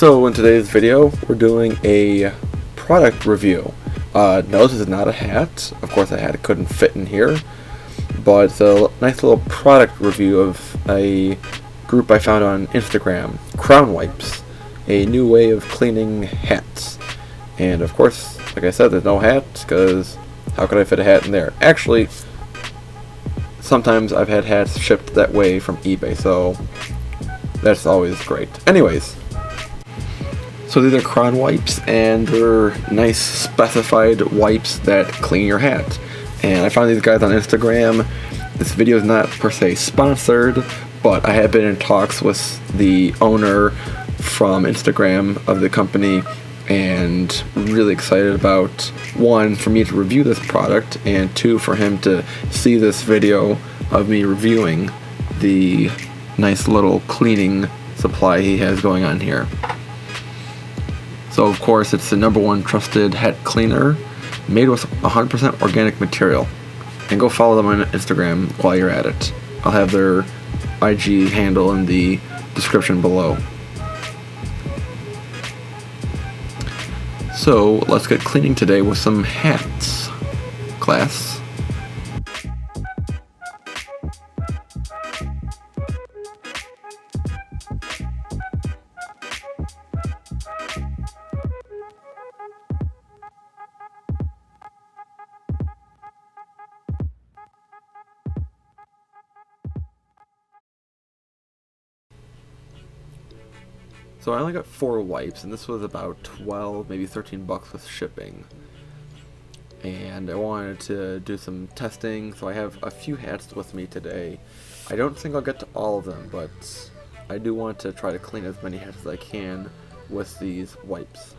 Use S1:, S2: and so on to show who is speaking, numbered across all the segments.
S1: So in today's video, we're doing a product review. No, this is not a hat. Of course, a hat couldn't fit in here, but it's a nice little product review of a group I found on Instagram, Crown Wipes, a new way of cleaning hats. And of course, like I said, there's no hat, because how could I fit a hat in there? Actually, sometimes I've had hats shipped that way from eBay, so that's always great. Anyways, so these are Crown Wipes, and they're nice specified wipes that clean your hat. And I found these guys on Instagram. This video is not per se sponsored, but I have been in talks with the owner from Instagram of the company, and really excited about, one, for me to review this product, and two, for him to see this video of me reviewing the nice little cleaning supply he has going on here. So of course, it's the #1 trusted hat cleaner, made with 100% organic material. And go follow them on Instagram while you're at it. I'll have their IG handle in the description below. So let's get cleaning today with some hats, class. So I only got 4 wipes, and this was about 12, maybe 13 bucks with shipping. And I wanted to do some testing, so I have a few hats with me today. I don't think I'll get to all of them, but I do want to try to clean as many hats as I can with these wipes.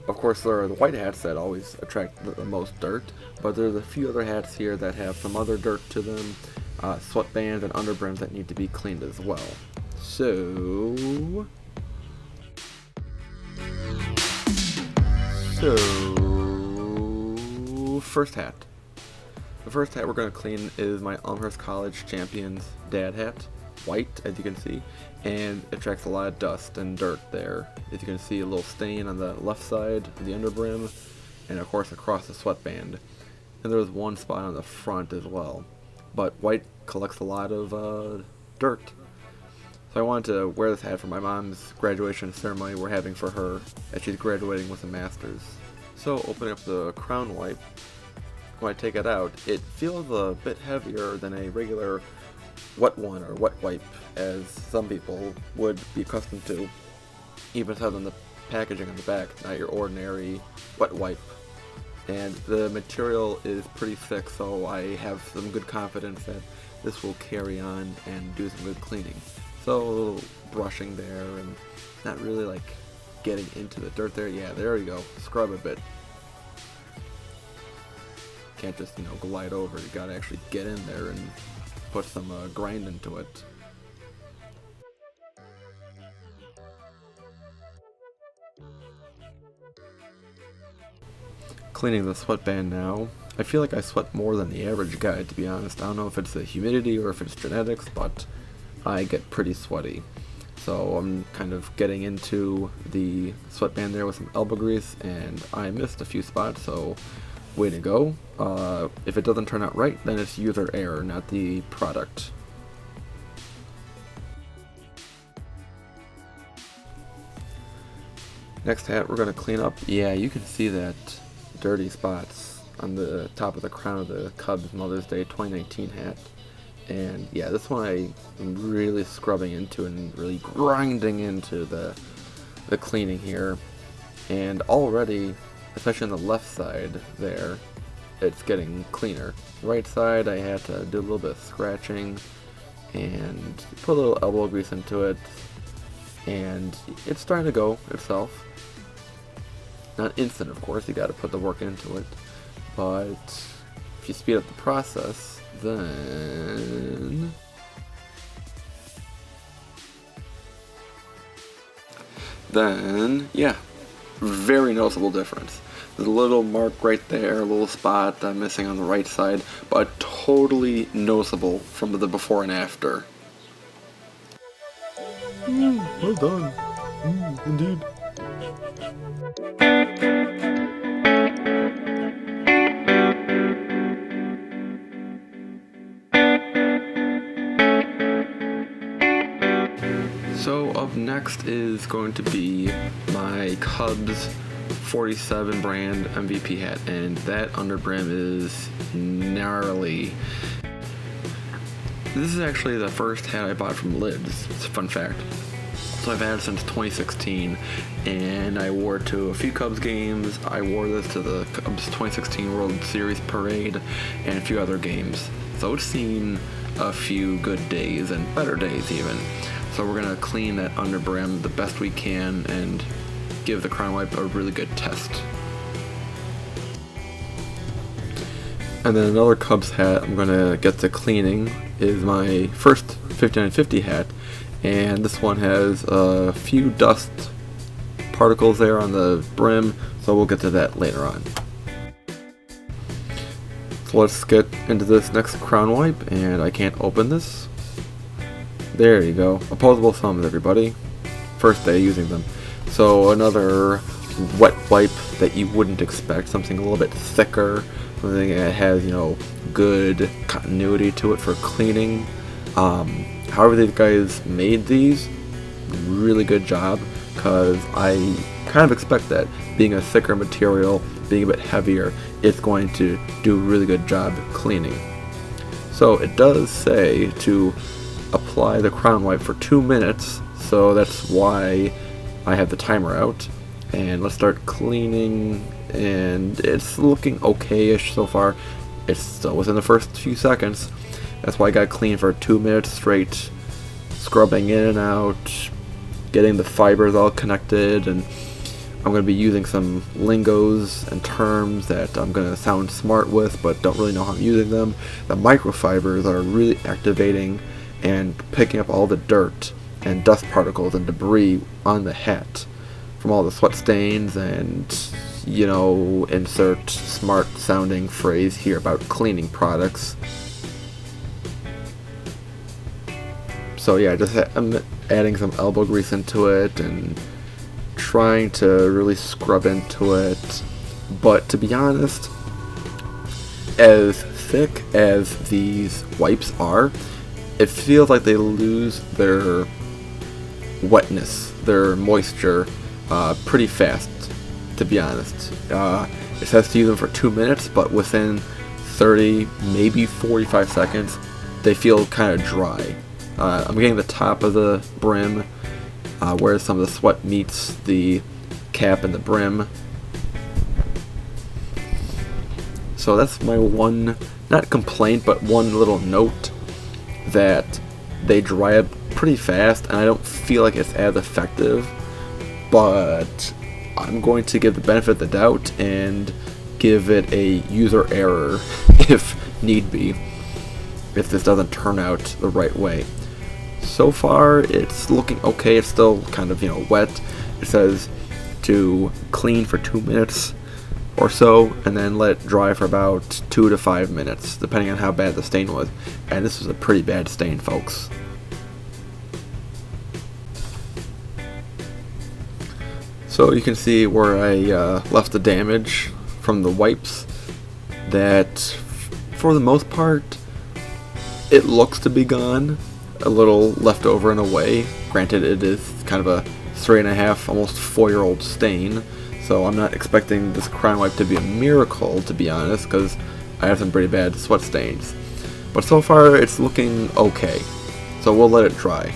S1: Of course, there are the white hats that always attract the most dirt, but there's a few other hats here that have some other dirt to them, sweatbands and underbrims that need to be cleaned as well. So first hat. The first hat we're going to clean is my Elmhurst College Champions dad hat. White, as you can see, and it attracts a lot of dust and dirt there. As you can see, a little stain on the left side of the underbrim, and of course across the sweatband. And there's one spot on the front as well. But white collects a lot of dirt. So I wanted to wear this hat for my mom's graduation ceremony we're having for her as she's graduating with a master's. So opening up the Crown Wipe, when I take it out, it feels a bit heavier than a regular wet one or wet wipe, as some people would be accustomed to, even other than the packaging on the back, not your ordinary wet wipe. And the material is pretty thick, so I have some good confidence that this will carry on and do some good cleaning. So a little brushing there, and not really like getting into the dirt there. Yeah, there we go. Scrub a bit. Can't just, glide over. You gotta actually get in there and put some grind into it. Cleaning the sweatband now. I feel like I sweat more than the average guy, to be honest. I don't know if it's the humidity or if it's genetics, but I get pretty sweaty. So I'm kind of getting into the sweatband there with some elbow grease, and I missed a few spots, so way to go. If it doesn't turn out right, then it's user error, not the product. Next hat we're going to clean up. Yeah, you can see that dirty spots on the top of the crown of the Cubs Mother's Day 2019 hat. And yeah, this one I'm really scrubbing into and really grinding into the cleaning here. And already, especially on the left side there, it's getting cleaner. Right side, I had to do a little bit of scratching and put a little elbow grease into it, and it's starting to go itself. Not instant, of course, you gotta put the work into it, but if you speed up the process, then yeah, very noticeable difference. There's a little mark right there, a little spot I'm missing on the right side, but totally noticeable from the before and after.
S2: Well done.
S1: Indeed. So up next is going to be my Cubs 47 brand MVP hat, and that underbrim is gnarly. This is actually the first hat I bought from Lids. It's a fun fact. So I've had it since 2016, and I wore it to a few Cubs games. I wore this to the Cubs 2016 World Series parade and a few other games. So it's seen a few good days and better days even. So we're going to clean that underbrim the best we can and give the Crown Wipe a really good test. And then another Cubs hat I'm going to get to cleaning is my first 5950 hat, and this one has a few dust particles there on the brim, so we'll get to that later on. So let's get into this next Crown Wipe, and I can't open this. There you go. Opposable thumbs, everybody. First day using them. So another wet wipe that you wouldn't expect, something a little bit thicker, something that has, good continuity to it for cleaning. However these guys made these, really good job, because I kind of expect that. Being a thicker material, being a bit heavier, it's going to do a really good job cleaning. So it does say to apply the Crown Wipe for 2 minutes, so that's why I have the timer out. And let's start cleaning, and it's looking okay-ish so far. It's still within the first few seconds. That's why I got clean for 2 minutes straight, scrubbing in and out, getting the fibers all connected, and I'm going to be using some lingos and terms that I'm going to sound smart with, but don't really know how I'm using them. The microfibers are really activating and picking up all the dirt and dust particles and debris on the hat from all the sweat stains, and insert smart sounding phrase here about cleaning products. So yeah, I'm adding some elbow grease into it and trying to really scrub into it. But to be honest, as thick as these wipes are, it feels like they lose their wetness, their moisture, pretty fast, to be honest. It says to use them for 2 minutes, but within 30, maybe 45 seconds, they feel kind of dry. I'm getting the top of the brim, where some of the sweat meets the cap and the brim. So that's my one, not complaint, but one little note, that they dry up pretty fast, and I don't feel like it's as effective, but I'm going to give the benefit of the doubt and give it a user error if need be, if this doesn't turn out the right way. So far it's looking okay. It's still kind of wet. It says to clean for 2 minutes or so, and then let it dry for about 2 to 5 minutes, depending on how bad the stain was. And this was a pretty bad stain, folks. So you can see where I left the damage from the wipes, that for the most part it looks to be gone, a little left over in a way. Granted, it is kind of a 3.5, almost 4-year-old stain, so I'm not expecting this Crown Wipe to be a miracle, to be honest, because I have some pretty bad sweat stains. But so far it's looking okay, so we'll let it dry.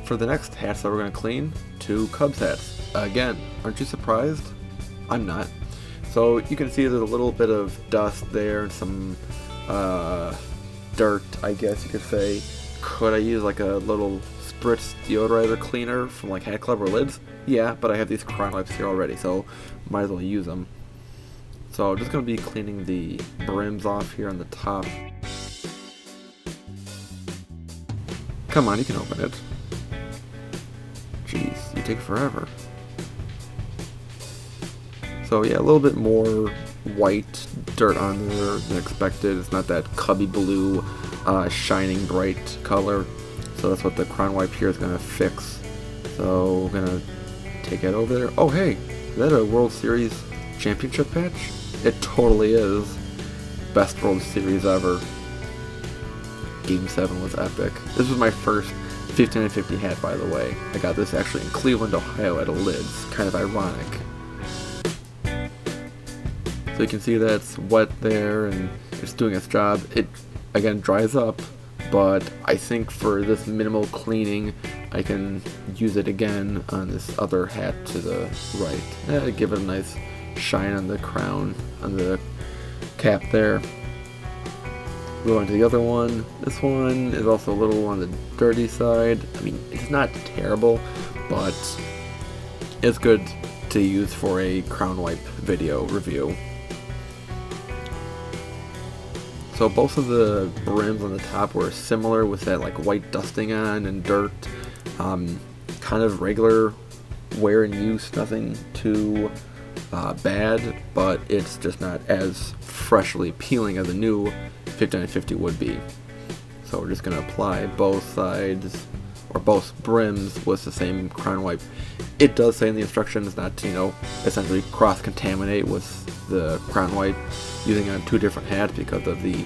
S1: For the next hats that we're going to clean, 2 Cubs hats. Again, aren't you surprised? I'm not. So you can see there's a little bit of dust there and some dirt, I guess you could say. Could I use like a little spritz deodorizer cleaner from like Hat Club or Lids? Yeah, but I have these Crown Wipes here already, so might as well use them. So I'm just going to be cleaning the brims off here on the top. Come on, you can open it. Jeez, you take forever. So yeah, a little bit more white dirt on there than expected. It's not that cubby blue, shining bright color. So that's what the crown wipe here is going to fix. So we're going to take it over there. Oh hey, is that a World Series championship patch? It totally is. Best World Series ever. Game 7 was epic. This was my first 5950 hat, by the way. I got this actually in Cleveland, Ohio at a Lids. Kind of ironic. So you can see that it's wet there and it's doing its job. It, again, dries up, but I think for this minimal cleaning, I can use it again on this other hat to the right. Give it a nice shine on the crown, on the cap there. Go on to the other one. This one is also a little on the dirty side. I mean, it's not terrible, but it's good to use for a crown wipe video review. So both of the brims on the top were similar with that like white dusting on and dirt. Kind of regular wear and use, nothing too bad, but it's just not as freshly peeling as a new 5950 would be. So we're just going to apply both sides, or both brims, with the same crown wipe. It does say in the instructions not to, you know, essentially cross-contaminate with the crown wipe using on two different hats because of the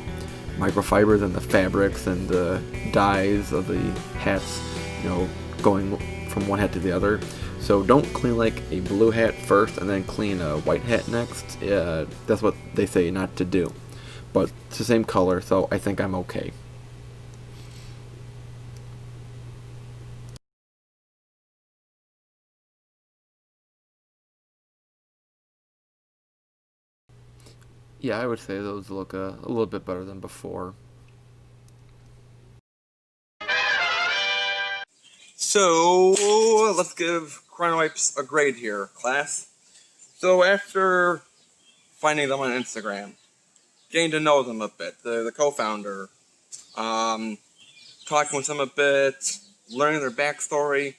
S1: microfibers and the fabrics and the dyes of the hats, you know, going from one hat to the other. So don't clean like a blue hat first and then clean a white hat next. That's what they say not to do. But it's the same color, so I think I'm okay. Yeah, I would say those look a little bit better than before.
S2: So, let's give Crown Wipes a grade here, class. So after finding them on Instagram, getting to know them a bit, the co-founder, talking with them a bit, learning their backstory,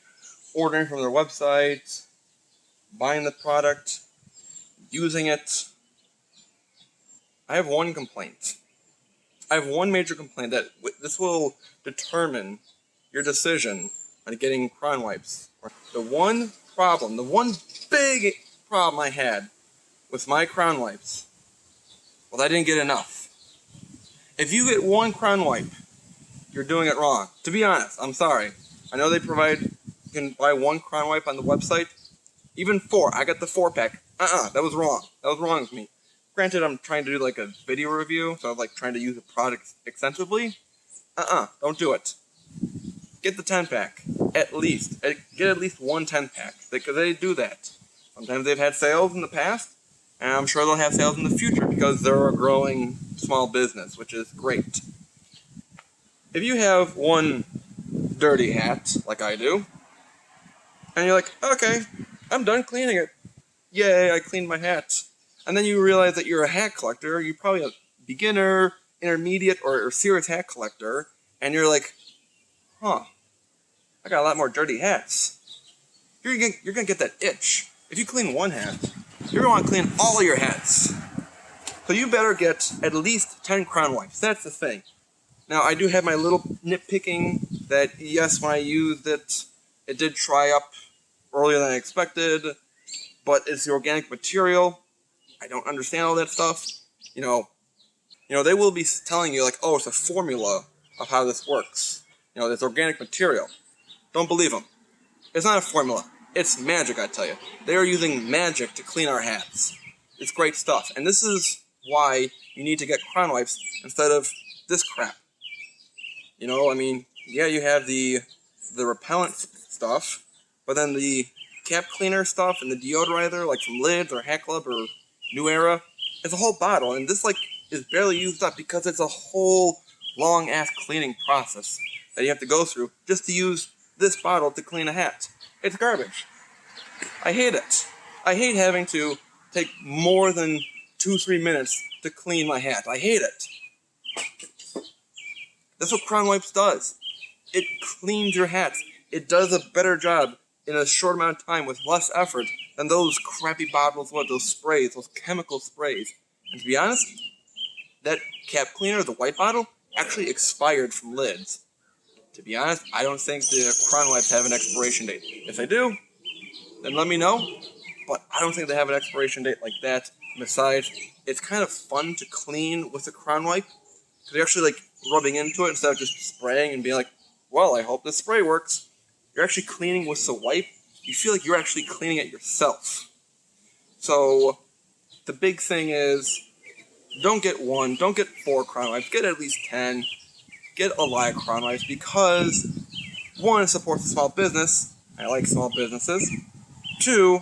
S2: ordering from their website, buying the product, using it, I have one complaint. I have one major complaint that this will determine your decision on getting Crown Wipes. The one big problem I had with my Crown Wipes was I didn't get enough. If you get one Crown Wipe, you're doing it wrong. To be honest, I'm sorry. I know they provide, you can buy one Crown Wipe on the website. Even 4. I got the 4-pack. That was wrong. That was wrong with me. Granted, I'm trying to do like a video review, so I'm like trying to use the product extensively. Don't do it. Get the 10-pack, at least. Get at least one 10-pack, because they do that. Sometimes they've had sales in the past, and I'm sure they'll have sales in the future because they're a growing small business, which is great. If you have one dirty hat, like I do, and you're like, okay, I'm done cleaning it. Yay, I cleaned my hat. And then you realize that you're a hat collector, you're probably a beginner, intermediate, or serious hat collector, and you're like, I got a lot more dirty hats. You're gonna get that itch. If you clean one hat, you're gonna want to clean all of your hats. So you better get at least 10 Crown Wipes. That's the thing. Now, I do have my little nitpicking that, yes, when I used it, it did dry up earlier than I expected, but it's the organic material. I don't understand all that stuff. You know, they will be telling you, like, oh, it's a formula of how this works. You know, this organic material. Don't believe them. It's not a formula. It's magic, I tell you. They are using magic to clean our hats. It's great stuff. And this is why you need to get Crown Wipes instead of this crap. You know, I mean, yeah, you have the repellent stuff, but then the cap cleaner stuff and the deodorizer, like from Lids or Hat Club or New Era, it's a whole bottle, and this, like, is barely used up because it's a whole long-ass cleaning process that you have to go through just to use this bottle to clean a hat. It's garbage. I hate it. I hate having to take more than 2-3 minutes to clean my hat. I hate it. That's what Crown Wipes does. it cleans your hats. It does a better job in a short amount of time with less effort than those crappy bottles, those sprays, those chemical sprays. And to be honest, that cap cleaner, the white bottle, actually expired from lids. To be honest, I don't think the Crown Wipes have an expiration date. If they do, then let me know. But I don't think they have an expiration date like that. Besides, it's kind of fun to clean with a Crown Wipe, because you're actually like rubbing into it instead of just spraying and being like, well, I hope this spray works. You're actually cleaning with the wipe. You feel like you're actually cleaning it yourself. So the big thing is, don't get 1, don't get 4 Crown Wipes, get at least 10. Get a lot of Crown Wipes because 1, it supports a small business. I like small businesses. 2,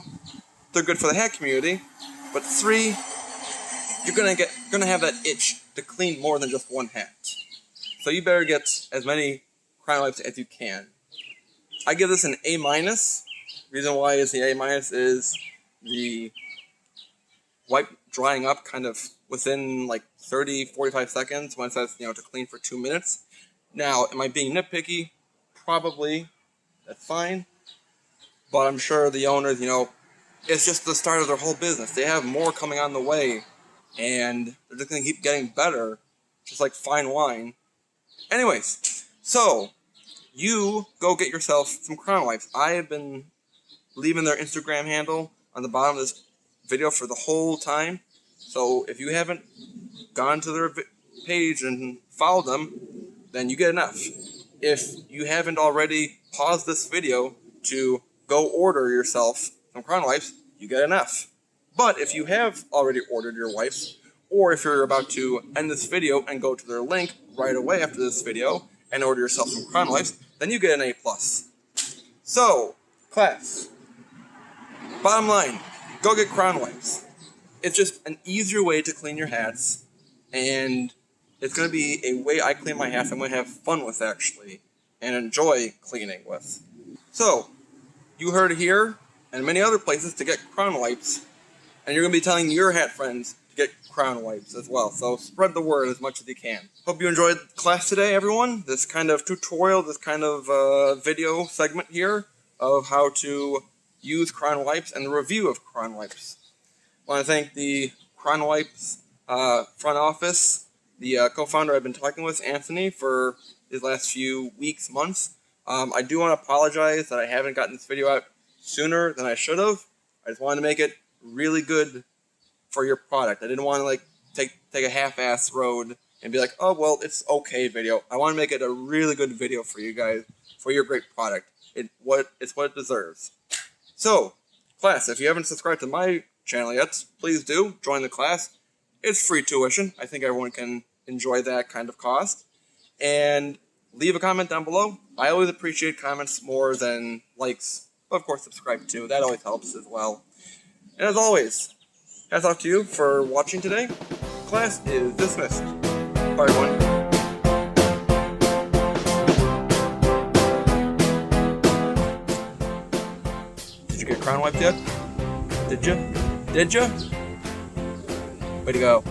S2: they're good for the hat community. But 3, you're gonna have that itch to clean more than just one hat. So you better get as many Crown Wipes as you can. I give this an A-. Reason why is the A- is the wipe drying up kind of within like 30-45 seconds when it says, to clean for 2 minutes. Now, am I being nitpicky? Probably. That's fine. But I'm sure the owners, it's just the start of their whole business. They have more coming on the way, and they're just going to keep getting better, just like fine wine. Anyways, so you go get yourself some Crown Wipes. I have been leaving their Instagram handle on the bottom of this video for the whole time. So if you haven't gone to their page and followed them, then you get enough. If you haven't already paused this video to go order yourself some Crown Wipes, you get enough. But if you have already ordered your wipes, or if you're about to end this video and go to their link right away after this video and order yourself some Crown Wipes, then you get an A+. So, class, bottom line, go get Crown Wipes. It's just an easier way to clean your hats, and it's going to be a way I clean my hats I'm going to have fun with, actually, and enjoy cleaning with. So, you heard it here, and many other places, to get Crown Wipes, and you're going to be telling your hat friends to get Crown Wipes as well, so spread the word as much as you can. Hope you enjoyed class today, everyone. This kind of tutorial, this kind of video segment here of how to use Crown Wipes and the review of Crown Wipes. I want to thank the Crown Wipes front office, the co-founder I've been talking with, Anthony, for his last few weeks, months. I do want to apologize that I haven't gotten this video out sooner than I should have. I just wanted to make it really good for your product. I didn't want to take a half-ass road and be like, oh, well, it's okay video. I want to make it a really good video for you guys, for your great product. It's what it deserves. So, class, if you haven't subscribed to my channel yet, please do. Join the class. It's free tuition. I think everyone can enjoy that kind of cost. And leave a comment down below. I always appreciate comments more than likes. Of course, subscribe too. That always helps as well. And as always, hats off to you for watching today. Class is dismissed. Bye, everyone. Did you get Crown Wiped yet? Did you? Way to go.